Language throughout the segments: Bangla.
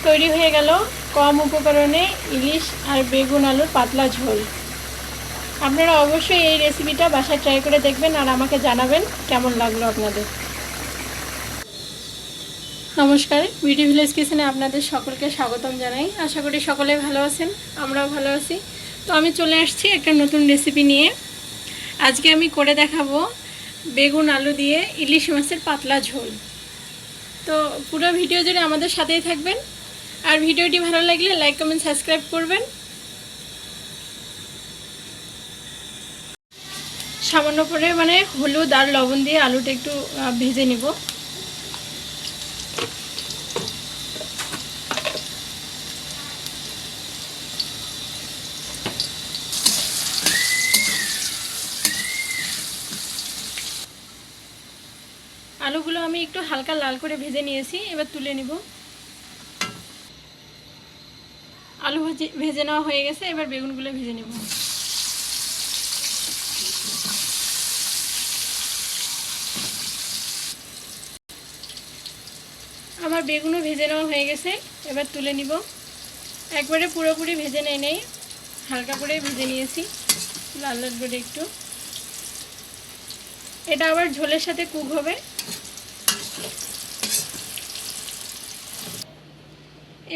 তৈরি হয়ে গেল কম উপকরণে ইলিশ আর বেগুন আলুর পাতলা ঝোল। আপনারা অবশ্যই এই রেসিপিটা বাসায় ট্রাই করে দেখবেন আর আমাকে জানাবেন কেমন লাগলো আপনাদের। নমস্কার, বিউটি ভিলেজ কিচেনে আপনাদের সকলকে স্বাগতম জানাই। আশা করি সকলে ভালো আছেন, আমরাও ভালো আছি। তো আমি চলে আসছি একটা নতুন রেসিপি নিয়ে। আজকে আমি করে দেখাবো বেগুন আলু দিয়ে ইলিশ মাছের পাতলা ঝোল। তো পুরো ভিডিও জুড়ে আমাদের সাথেই থাকবেন, আর ভিডিওটি ভালো লাগলে লাইক কমেন্ট সাবস্ক্রাইব করবেন। সামান্য পরিমাণে হলুদ আর লবণ দিয়ে আলুটা একটু ভেজে নিব। আলুগুলো আমি একটু হালকা লাল করে ভেজে নিয়েছি, এবার তুলে নিব। আলু ভেজে নেওয়া হয়ে গেছে, এবার বেগুনগুলো ভেজে নেব। আমার বেগুনও ভেজে নেওয়া হয়ে গেছে, এবার তুলে নিব। একবারে পুরোপুরি ভেজে নেই, হালকা করে ভেজে নিয়েছি লাল লাল করে একটু। এটা আবার ঝোলের সাথে কুক হবে।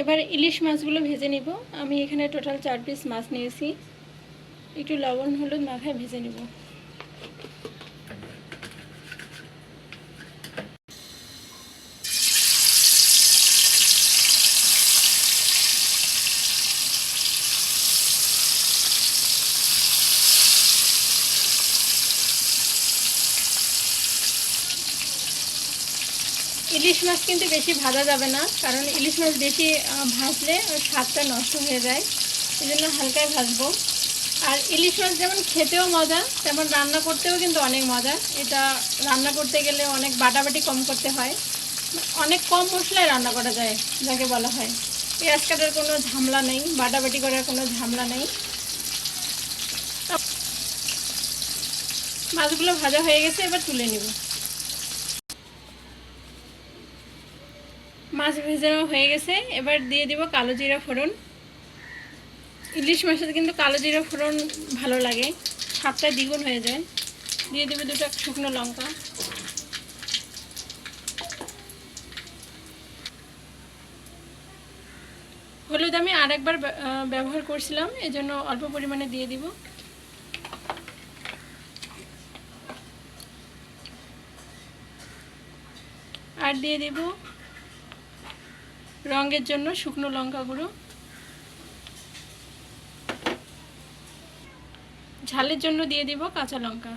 এবার ইলিশ মাছগুলো ভেজে নিব। আমি এখানে টোটাল 4 পিস মাছ নিয়েছি, একটু লবণ হলুদ মাখায় ভেজে নিব। ইলিশ মাছ কিন্তু বেশি ভাজা যাবে না, কারণ ইলিশ মাছ বেশি ভাজলে ওর স্বাদটা নষ্ট হয়ে যায়, এই জন্য হালকায় ভাজবো। আর ইলিশ মাছ যেমন খেতেও মজা, তেমন রান্না করতেও কিন্তু অনেক মজা। এটা রান্না করতে গেলে অনেক বাটাবাটি কম করতে হয়, অনেক কম মশলায় রান্না করা যায়, যাকে বলা হয় পেঁয়াজ কাটার কোনো ঝামেলা নেই, বাটাবাটি করার কোনো ঝামেলা নেই। মাছগুলো ভাজা হয়ে গেছে, এবার তুলে নিব। মাছ ভেজে নেওয়া হয়ে গেছে, এবার দিয়ে দিব কালো জিরা ফোড়ন। ইলিশ মাছের কিন্তু কালো জিরা ফোড়ন ভালো লাগে, স্বাদটা দ্বিগুণ হয়ে যায়। দিয়ে দেবে 2টা শুকনো লঙ্কা। হলুদ আমি আরেকবার ব্যবহার করছিলাম, এজন্য অল্প পরিমাণে দিয়ে দিব। আর দিয়ে দিব রঙের জন্য শুকনো লঙ্কা গুঁড়ো, ঝালের জন্য দিয়ে দিব কাঁচা লঙ্কা।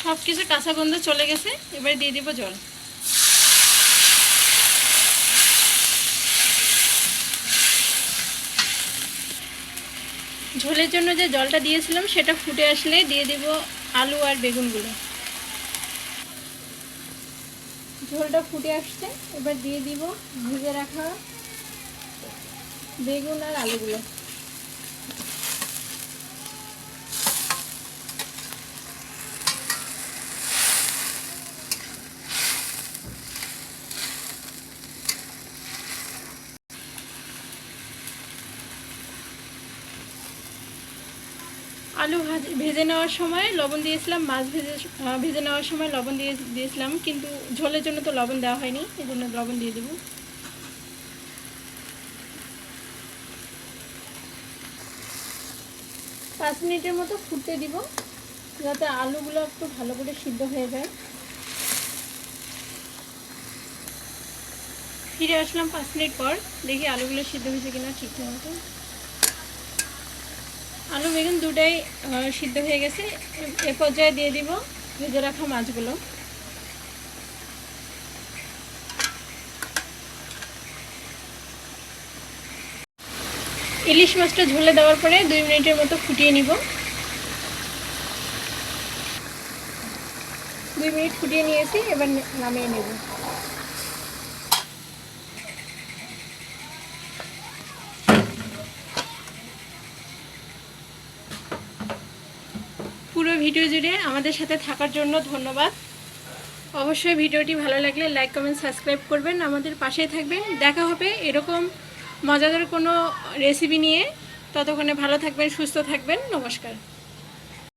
সব কিছু কাঁচা গন্ধ চলে গেছে, এবার দিয়ে দিব জল। ঝোলের জন্য যে জলটা দিয়েছিলাম সেটা ফুটে আসলে দিয়ে দিব আলু আর বেগুনগুলো। ঝোলটা ফুটে আসছে, এবার দিয়ে দিব ভেজে রাখা বেগুন আর আলুগুলো। আলু ভেজে নেওয়ার সময় লবণ দিয়েছিলাম, মাছ ভেজে নেওয়ার সময় লবণ দিয়েছিলাম, কিন্তু ঝোলের জন্য তো লবণ দেওয়া হয়নি, এই জন্য লবণ দিয়ে দেব। 5 মিনিটের মতো ফুটতে দিব, যাতে আলুগুলো একটু ভালো করে সিদ্ধ হয়ে যায়। ফিরে আসলাম 5 মিনিট পর, দেখি আলুগুলো সিদ্ধ হয়েছে কিনা ঠিকঠাক মতো। আলু বেগুন দুটাই সিদ্ধ হয়ে গেছে। এ পর্যায়ে দিয়ে দিব ভেজে রাখা মাছগুলো। ইলিশ মাছটা ঝোলে দেওয়ার পরে 2 মিনিটের মতো ফুটিয়ে নিব। 2 মিনিট ফুটিয়ে নিয়েছি, এবার নামিয়ে নেব। ভিডিও জুড়ে আমাদের সাথে থাকার জন্য ধন্যবাদ। অবশ্যই ভিডিওটি ভালো লাগলে লাইক কমেন্ট সাবস্ক্রাইব করবেন, আমাদের পাশেই থাকবেন। দেখা হবে এরকম মজাদার কোনো রেসিপি নিয়ে। ততক্ষণে ভালো থাকবেন, সুস্থ থাকবেন। নমস্কার।